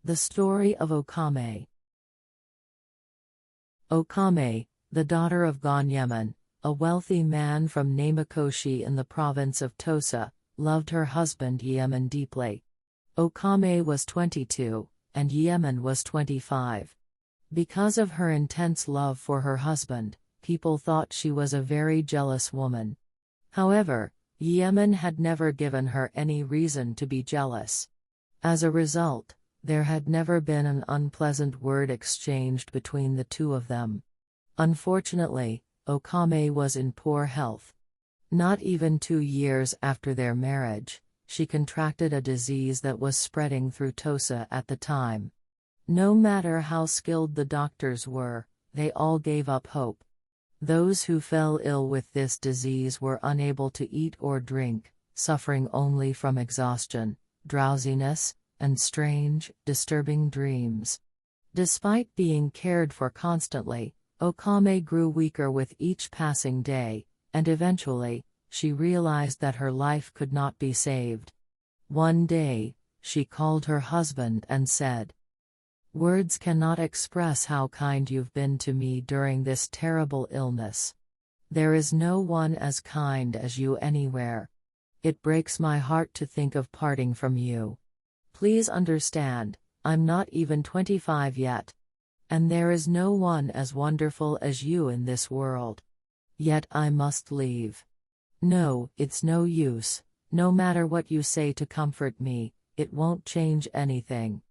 The Story of Okame. Okame, the daughter of Yaeemon, a wealthy man from Namakoshi in the province of Tosa, loved her husband Yaeemon deeply. Okame was 22, and Yaeemon was 25. Because of her intense love for her husband, people thought she was a very jealous woman. However, Yaeemon had never given her any reason to be jealous. As a result, there had never been an unpleasant word exchanged between the two of them. Unfortunately, Okame was in poor health. Not even 2 years after their marriage, she contracted a disease that was spreading through Tosa at the time. No matter how skilled the doctors were, they all gave up hope. Those who fell ill with this disease were unable to eat or drink, suffering only from exhaustion, drowsiness, and strange, disturbing dreams. Despite being cared for constantly, Okame grew weaker with each passing day, and eventually, she realized that her life could not be saved. One day, she called her husband and said, "Words cannot express how kind you've been to me during this terrible illness. There is no one as kind as you anywhere. It breaks my heart to think of parting from you. Please understand, I'm not even 25 yet. And there is no one as wonderful as you in this world. Yet I must leave. No, it's no use, no matter what you say to comfort me, it won't change anything.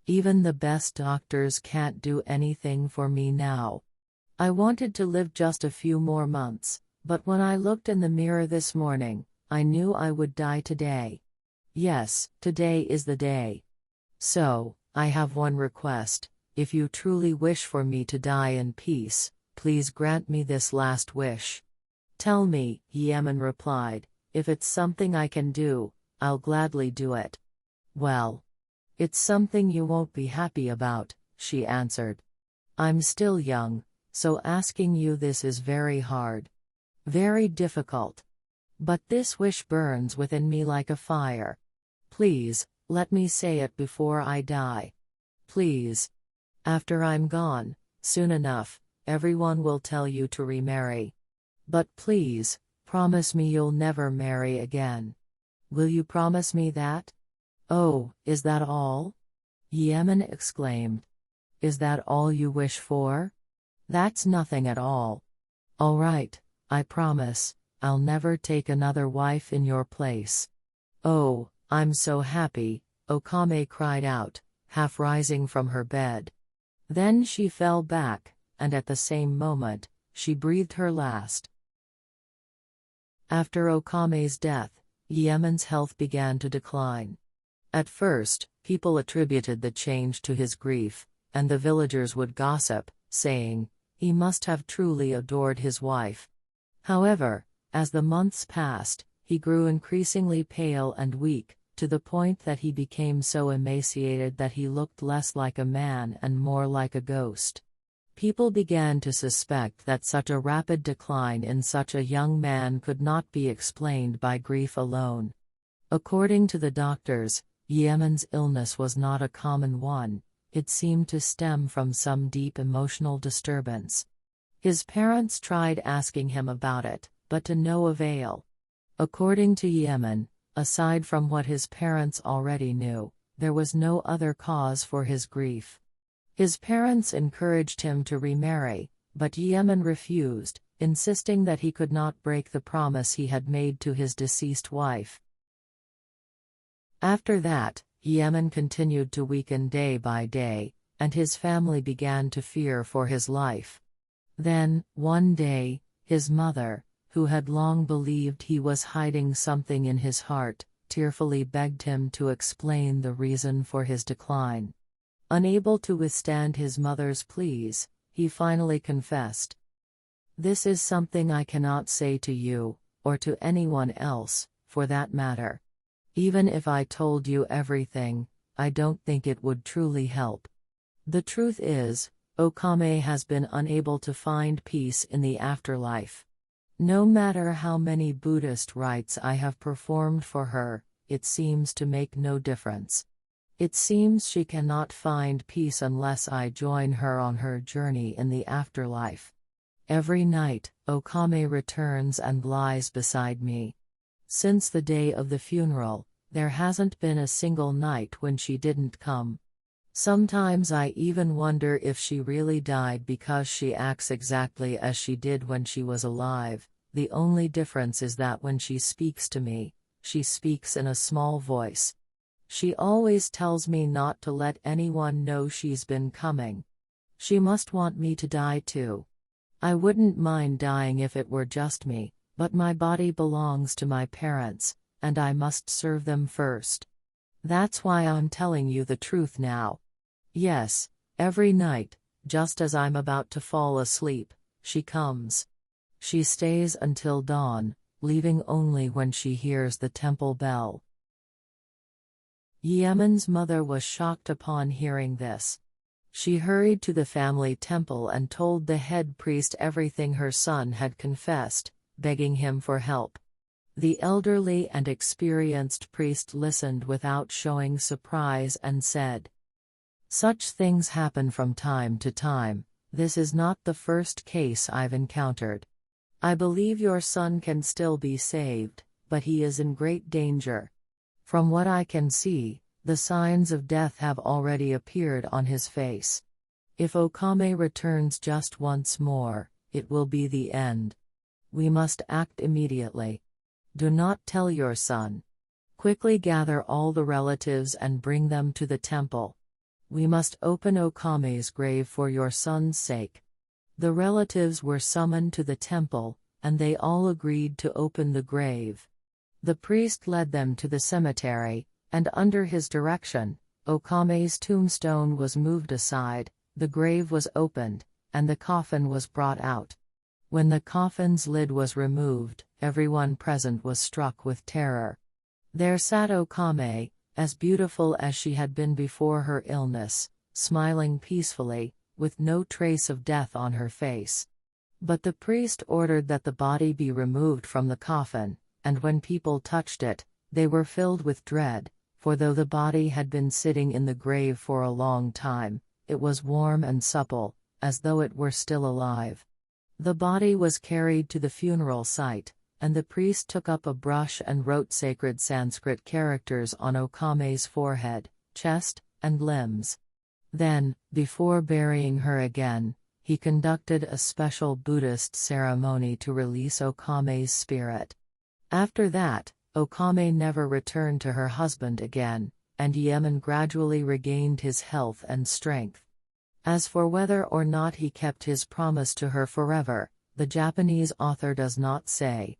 Even the best doctors can't do anything for me now. I wanted to live just a few more months, but when I looked in the mirror this morning, I knew I would die today. Yes, today is the day. So, I have one request. If you truly wish for me to die in peace, please grant me this last wish." "Tell me," Yaeemon replied. "If it's something I can do, I'll gladly do it." "Well, it's something you won't be happy about," she answered. "I'm still young, so asking you this is very hard. Very difficult. But this wish burns within me like a fire. Please, let me say it before I die. Please. After I'm gone, soon enough, everyone will tell you to remarry. But please, promise me you'll never marry again. Will you promise me that?" "Oh, is that all?" Yaeemon exclaimed. "Is that all you wish for? That's nothing at all. All right, I promise, I'll never take another wife in your place." "Oh, I'm so happy," Okame cried out, half rising from her bed. Then she fell back, and at the same moment, she breathed her last. After Okame's death, Yaeemon's health began to decline. At first, people attributed the change to his grief, and the villagers would gossip, saying, he must have truly adored his wife. However, as the months passed, he grew increasingly pale and weak, to the point that he became so emaciated that he looked less like a man and more like a ghost. People began to suspect that such a rapid decline in such a young man could not be explained by grief alone. According to the doctors, Yaeemon's illness was not a common one. It seemed to stem from some deep emotional disturbance. His parents tried asking him about it, but to no avail. According to Yaeemon, aside from what his parents already knew, there was no other cause for his grief. His parents encouraged him to remarry, but Yaeemon refused, insisting that he could not break the promise he had made to his deceased wife. After that, Yaeemon continued to weaken day by day, and his family began to fear for his life. Then, one day, his mother, who had long believed he was hiding something in his heart, tearfully begged him to explain the reason for his decline. Unable to withstand his mother's pleas, he finally confessed. "This is something I cannot say to you, or to anyone else, for that matter. Even if I told you everything, I don't think it would truly help. The truth is, Okame has been unable to find peace in the afterlife. No matter how many Buddhist rites I have performed for her, it seems to make no difference. It seems she cannot find peace unless I join her on her journey in the afterlife. Every night, Okame returns and lies beside me. Since the day of the funeral, there hasn't been a single night when she didn't come. Sometimes I even wonder if she really died because she acts exactly as she did when she was alive. The only difference is that when she speaks to me, she speaks in a small voice. She always tells me not to let anyone know she's been coming. She must want me to die too. I wouldn't mind dying if it were just me, but my body belongs to my parents, and I must serve them first. That's why I'm telling you the truth now. Yes, every night, just as I'm about to fall asleep, she comes. She stays until dawn, leaving only when she hears the temple bell. Yaeemon's mother was shocked upon hearing this. She hurried to the family temple and told the head priest everything her son had confessed, begging him for help. The elderly and experienced priest listened without showing surprise and said, "Such things happen from time to time. This is not the first case I've encountered. I believe your son can still be saved, but he is in great danger. From what I can see, the signs of death have already appeared on his face. If Okame returns just once more, it will be the end. We must act immediately. Do not tell your son. Quickly gather all the relatives and bring them to the temple. We must open Okame's grave for your son's sake." The relatives were summoned to the temple, and they all agreed to open the grave. The priest led them to the cemetery, and under his direction, Okame's tombstone was moved aside, the grave was opened, and the coffin was brought out. When the coffin's lid was removed, everyone present was struck with terror. There sat Okame, as beautiful as she had been before her illness, smiling peacefully, with no trace of death on her face. But the priest ordered that the body be removed from the coffin, and when people touched it, they were filled with dread, for though the body had been sitting in the grave for a long time, it was warm and supple, as though it were still alive. The body was carried to the funeral site, and the priest took up a brush and wrote sacred Sanskrit characters on Okame's forehead, chest, and limbs. Then, before burying her again, he conducted a special Buddhist ceremony to release Okame's spirit. After that, Okame never returned to her husband again, and Yaeemon gradually regained his health and strength. As for whether or not he kept his promise to her forever, the Japanese author does not say.